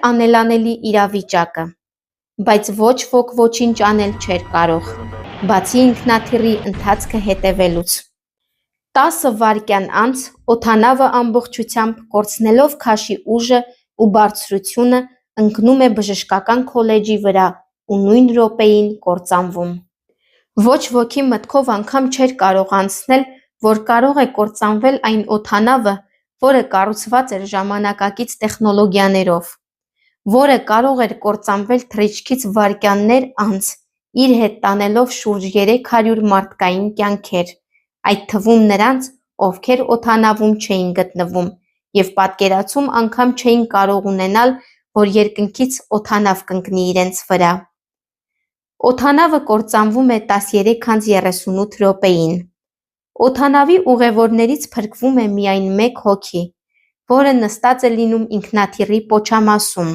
անելանելի իրավիճակը, բայց ոչ ոք ոչինչ անել չէր կարող, բացի ինքնաթիռի ընթացքը հետևելուց։ 10 վայրկյան անց օդանավը ամբողջությամբ կորցնելով քաշի ուժը ու բարձրությունը ընկնում է բժշկական քոլեջի վրա ու նույն րոպեին կործանվում։ Ոչ ոքի մտքով անգամ չէր կարող անցնել, որ կարող է կործանվել այն օդանավը, որը կառուցված էր ժամանակակից տեխնոլոգիաներով, որը կարող էր կործանվել թռիչքից վայրկյաններ անց, իր հետ տանելով շուրջ 300 մարդկային կյանքեր, այդ թվում նրանց, ովքեր օդանավում չէին գտնվում և պատկերացում անգամ չէին կարող ունենալ, որ երկնքից օդանավ կընկնի իրենց վրա։ Օդանավը կործանվում է 13:38 րոպեին։ Օդանավի ուղևորներից փրկվում է միայն մեկ հոգի, որը նստած է լինում ինքնաթիռի պոչամասում։